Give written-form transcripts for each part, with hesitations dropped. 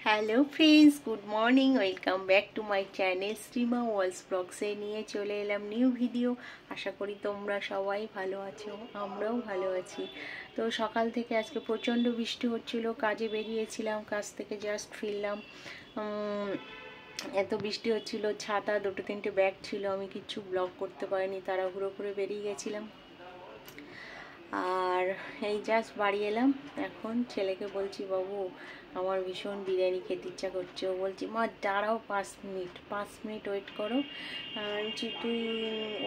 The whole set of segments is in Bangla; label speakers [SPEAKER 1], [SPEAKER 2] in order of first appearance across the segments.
[SPEAKER 1] Hello friends, good morning. Welcome back to my channel Shrima worlds ব্লগসে নিয়ে চলে এলাম নিউ ভিডিও। আশা করি তোমরা সবাই ভালো আছো, আমরাও ভালো আছি। তো সকাল থেকে আজকে প্রচণ্ড বৃষ্টি হচ্ছিল, কাজে বেরিয়েছিলাম, কাজ থেকে জাস্ট ফিরলাম। এত বৃষ্টি হচ্ছিল, ছাতা দুটো তিনটে ব্যাগ ছিল, আমি কিচ্ছু ব্লগ করতে পারিনি, তাড়াহুড়ো করে বেরিয়ে গেছিলাম। আর এই জাস্ট বাড়ি এলাম। এখন ছেলেকে বলছি, বাবু আমার ভীষণ বিরিয়ানি খেতে ইচ্ছা করছে। ও বলছি, মা দাঁড়াও 5 মিনিট ওয়েট করো। বলছি তুই,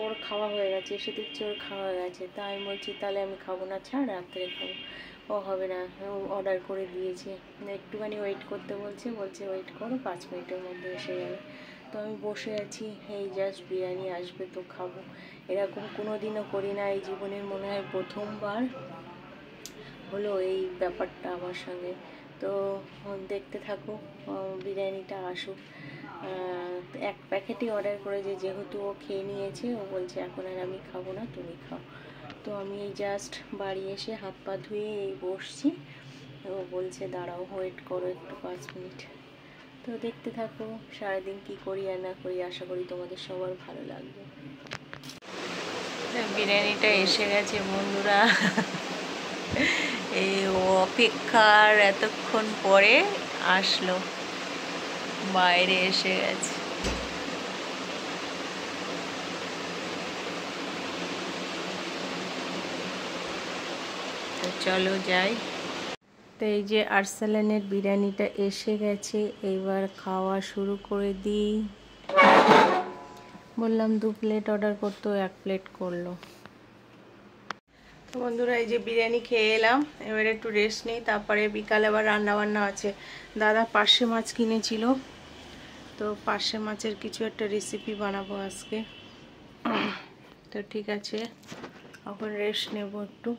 [SPEAKER 1] ওর খাওয়া হয়ে গেছে, এসে দেখছি ওর খাওয়া হয়ে গেছে। তাই আমি বলছি তাহলে আমি খাবো না, ছাড় রাত্রে খাবো। ও হবে না, ও অর্ডার করে দিয়েছে, একটুখানি ওয়েট করতে বলছে ওয়েট করো, 5 মিনিটের মধ্যে এসে যাবে। তো আমি বসে আছি, এই জাস্ট বিরিয়ানি আসবে তো খাবো। এরকম কোনো দিনও করি না, এই জীবনের মনে হয় প্রথমবার হলো এই ব্যাপারটা আমার সঙ্গে। তো দেখতে থাকো, বিরিয়ানিটা আসুক। এক প্যাকেটই অর্ডার করেছে, যেহেতু ও খেয়ে নিয়েছে, ও বলছে এখন আর আমি খাবো না, তুমি খাও। তো আমি এই জাস্ট বাড়ি এসে হাত পা ধুয়ে এই বসছি। ও বলছে দাঁড়াও, ওয়েট করো একটু 5 মিনিট। তো দেখতে থাকো সারাদিন কি করি আর না করি, আশা করি তোমাদের সবার ভালো লাগবে। বিরিয়ানিটা এসে গেছে বন্ধুরা। এই অপেক্ষার এতক্ষণ পরে আসলো, বাইরে এসে গেছে। তো চলো যাই। তো এই যে আরসালানের বিরিয়ানিটা এসে গেছে, এইবার খাওয়া শুরু করে দিই। বললাম 2 প্লেট অর্ডার করতো, 1 প্লেট করলো। তো বন্ধুরা এই যে বিরিয়ানি খেয়ে এলাম, এবারে একটু রেস্ট নিই, তারপরে বিকালে আবার রান্না বান্না আছে। দাদা পার্শে মাছ কিনেছিল, তো পার্শে মাছের কিছু একটা রেসিপি বানাবো আজকে। তো ঠিক আছে, এখন রেস্ট নেব একটু।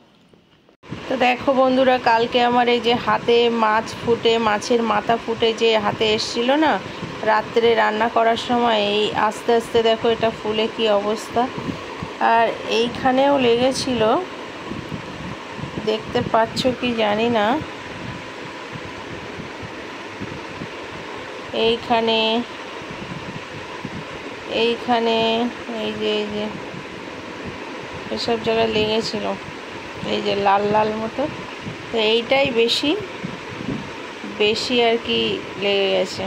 [SPEAKER 1] তো দেখো বন্ধুরা, কালকে আমার এই যে হাতে মাছের মাথা ফুটে যে হাতে এসছিল না, রাত্রে রান্না করার সময় এই আস্তে আস্তে দেখো এটা ফুলে কি অবস্থা। আর এইখানেও লেগেছিল, দেখতে পাচ্ছ কি জানি না, এইখানে এই যে এসব জায়গায় লেগেছিল, এই যে লাল লাল মতো। তো এইটাই বেশি আর কি লেগে গেছে।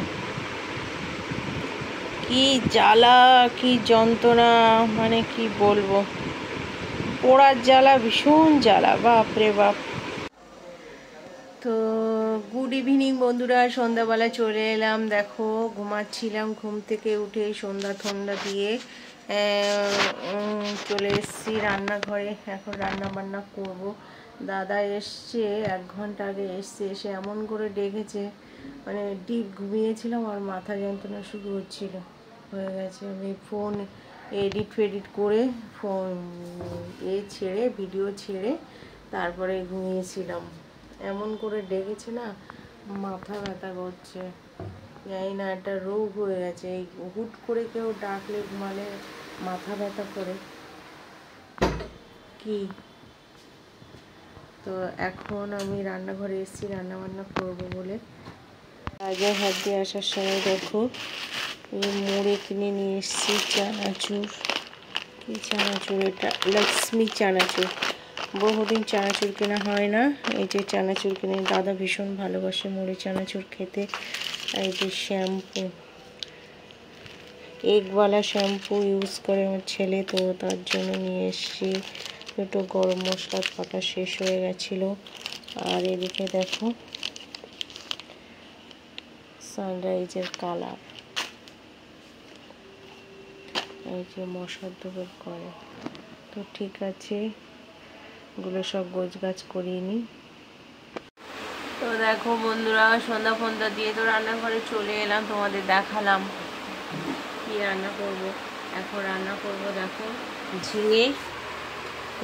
[SPEAKER 1] কি জ্বালা, কি যন্ত্রণা, মানে কি বলবো, পোড়ার জ্বালা, ভীষণ জ্বালা, বাপরে বাপ। তো গুড ইভিনিং বন্ধুরা, সন্ধ্যাবেলা চলে এলাম। দেখো ঘুমাচ্ছিলাম, ঘুম থেকে উঠে সন্ধ্যা দিয়ে চলে এসেছি রান্নাঘরে। এখন রান্না বান্না করব। দাদা এসছে 1 ঘন্টা আগে, এসে এমন করে ডেকেছে, মানে ডিপ ঘুমিয়েছিলাম আর মাথা যন্ত্রণা শুরু হয়ে গেছে। আমি ফোন এডিট করে ফোন ছেড়ে, ভিডিও ছেড়ে তারপরে ঘুমিয়েছিলাম। এমন করে ডেকেছে না, মাথা ব্যথা করছে। জানি না, একটা রোগ হয়ে গেছে, এই হুট করে কেউ ডাকলে ঘুমালে মাথা ব্যথা করে কি। তো এখন আমি রান্নাঘরে এসেছি রান্নাবান্না করবো বলে। বাজার হাত দিয়ে আসার সময় দেখো এই মুড়ি কিনে নিয়ে এসেছি, চানাচুর। কি চানাচুর এটা? লক্ষ্মী চানাচুর। বহুদিন চানাচুর কেনা হয় না, এই যে চানাচুর কিনে। দাদা ভীষণ ভালোবাসে মুড়ি চানাচুর খেতে। এই যে শ্যাম্পু, এগওয়ালা শ্যাম্পু ইউজ করে আমার ছেলে, তো তার জন্য নিয়ে এসেছি। দুটো গরম মশলার পাতা শেষ হয়ে গেছিলো। আর এদিকে দেখো সানরাইজের কালার, এই যে মশার ধূপের করে। তো ঠিক আছে, এগুলো সব গোছগাছ করিয়ে নিই। তো দেখো বন্ধুরা, সন্ধ্যা দিয়ে তো রান্নাঘরে চলে এলাম, তোমাদের দেখালাম কি রান্না করব। এখন রান্না করব দেখো ঝিঙে,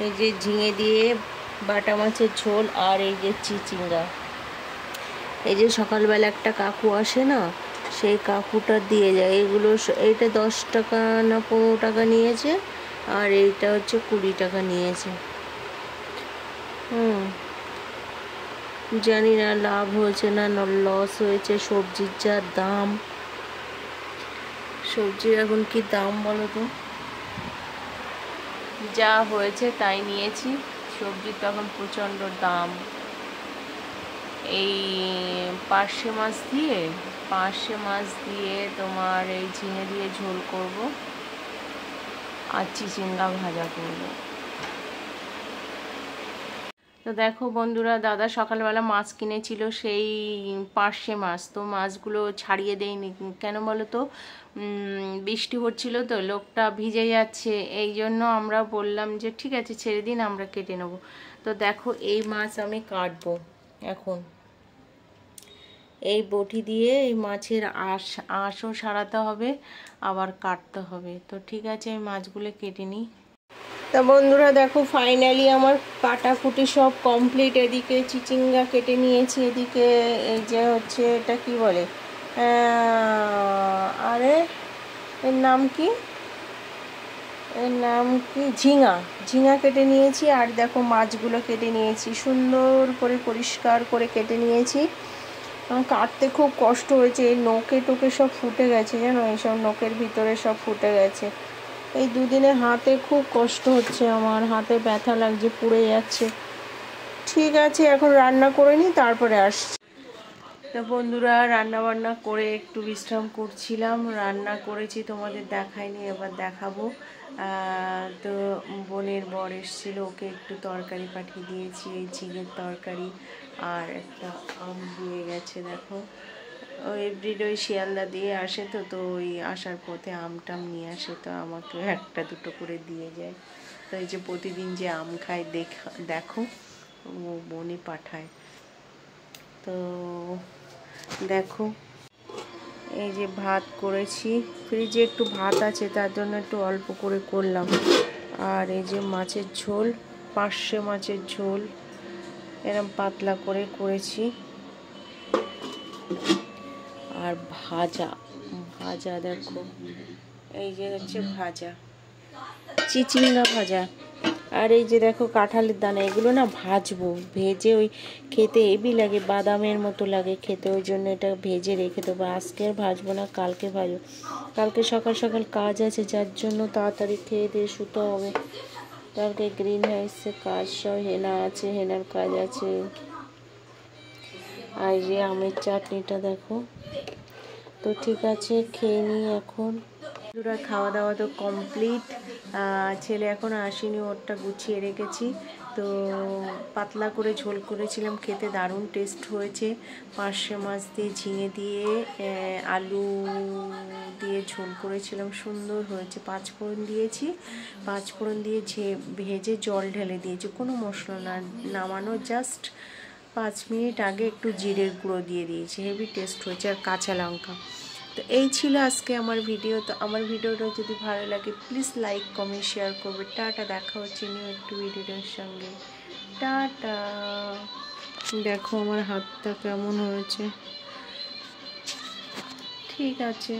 [SPEAKER 1] এই যে ঝিঙে দিয়ে বাটা মাছের ঝোল, আর এই যে চিচিঙ্গা। এই যে সকালবেলা একটা কাকু আসে না, সেই কাকুটা দিয়ে যায় এগুলো। এইটা 10 টাকা না 15 টাকা নিয়েছে, আর এইটা হচ্ছে 20 টাকা নিয়েছে। জানি না লাভ হয়েছে না লস হয়েছে। সবজির যা দাম, সবজির এখন কি দাম বলো তো? যা হয়েছে তাই নিয়েছি। সবজির তো এখন প্রচণ্ড দাম। এই পার্শে মাছ দিয়ে তোমার এই ঝিঙে দিয়ে ঝোল করব আর চিচিঙ্গা ভাজা করব। তো দেখো বন্ধুরা, দাদা সকালবেলা মাছ কিনেছিল, সেই পার্শে মাছ। তো মাছগুলো ছাড়িয়ে দেয়নি কেন বলো তো? বৃষ্টি হচ্ছিল তো, লোকটা ভিজে যাচ্ছে, এই জন্য আমরা বললাম যে ঠিক আছে ছেড়ে দিন, আমরা কেটে নেব। তো দেখো এই মাছ আমি কাটবো এখন। এই বটি দিয়ে এই মাছের আঁশও সারাতে হবে, আবার কাটতে হবে। তো ঠিক আছে আমি মাছগুলো কেটে নিই। তা বন্ধুরা দেখো, ফাইনালি আমার কাটাকুটি সব কমপ্লিট। এদিকে চিচিঙ্গা কেটে নিয়েছি, এদিকে এই যে হচ্ছে এটা কি বলে, আরে এর নাম কি, ঝিঙা কেটে নিয়েছি। আর দেখো মাছগুলো কেটে নিয়েছি, সুন্দর করে পরিষ্কার করে কেটে নিয়েছি। কাটতে খুব কষ্ট হয়েছে, এই নোকে টোকে সব ফুটে গেছে জানো, এইসব নোকের ভিতরে সব ফুটে গেছে। এই দুদিনে হাতে খুব কষ্ট হচ্ছে, আমার হাতে ব্যথা লাগছে, পুড়ে যাচ্ছে। ঠিক আছে এখন রান্না করে নিই, তারপরে আসছি। তো বন্ধুরা, রান্না বান্না করে একটু বিশ্রাম করছিলাম। রান্না করেছি, তোমাদের দেখাইনি, এবার দেখাবো। তো বোনের বর এসেছিলো, ওকে একটু তরকারি পাঠিয়ে দিয়েছি, এই ঝিঙের তরকারি। আর একটা আম দিয়ে গেছে দেখো, ও এভরিডে ওই শিয়ালদা দিয়ে আসে, তো ওই আসার পথে আমটাম নিয়ে আসে, তো আমাকে একটা দুটো করে দিয়ে যায়। তো এই যে প্রতিদিন যে আম খায় দেখো, ও বোনই পাঠায়। তো দেখো এই যে ভাত করেছি, ফ্রিজে একটু ভাত আছে তার জন্য একটু অল্প করে করলাম। আর এই যে মাছের ঝোল, পার্শে মাছের ঝোল এরম পাতলা করে করেছি। আর ভাজা দেখো, এই যে হচ্ছে ভাজা, চিচিঙ্গা ভাজা। আর এই যে দেখো কাঁঠালের দানা, এগুলো না ভাজবো, ভেজে ওই খেতে হেবি লাগে, বাদামের মতো লাগে খেতে, ওই জন্য এটা ভেজে রেখে দেবো। আজকে আর ভাজবো না, কালকে ভাজবো। কালকে সকাল সকাল কাজ আছে, যার জন্য তাড়াতাড়ি খেয়ে দিয়ে শুতে হবে। কালকে গ্রিন হাউসে কাজ, সব হেনা আছে, হেনার কাজ আছে। আর এই যে আমের চাটনিটা দেখো। তো ঠিক আছে খেয়ে নিই এখন। খাওয়া দাওয়া তো কমপ্লিট। ছেলে এখন আসেনি, ওরটা গুছিয়ে রেখেছি। তো পাতলা করে ঝোল করেছিলাম, খেতে দারুণ টেস্ট হয়েছে। পার্শে মাছ দিয়ে ঝিঙে দিয়ে আলু দিয়ে ঝোল করেছিলাম, সুন্দর হয়েছে। পাঁচফোড়ন দিয়েছি, পাঁচফোড়ন দিয়ে ভেজে জল ঢেলে দিয়েছি, কোনো মশলা না, নামানো জাস্ট 5 মিনিট আগে একটু জিরের গুঁড়ো দিয়ে দিয়েছি, হেভি টেস্ট হয়েছে। আর কাঁচা লঙ্কা। তো এই ছিল আজকে আমার ভিডিও। তো আমার ভিডিওটা যদি ভালো লাগে প্লিজ লাইক কমেন্ট শেয়ার করবে। টাটা, দেখা হচ্ছে নিউ একটু ভিডিওর সঙ্গে। টাটা। দেখো আমার হাতটা কেমন হয়েছে। ঠিক আছে।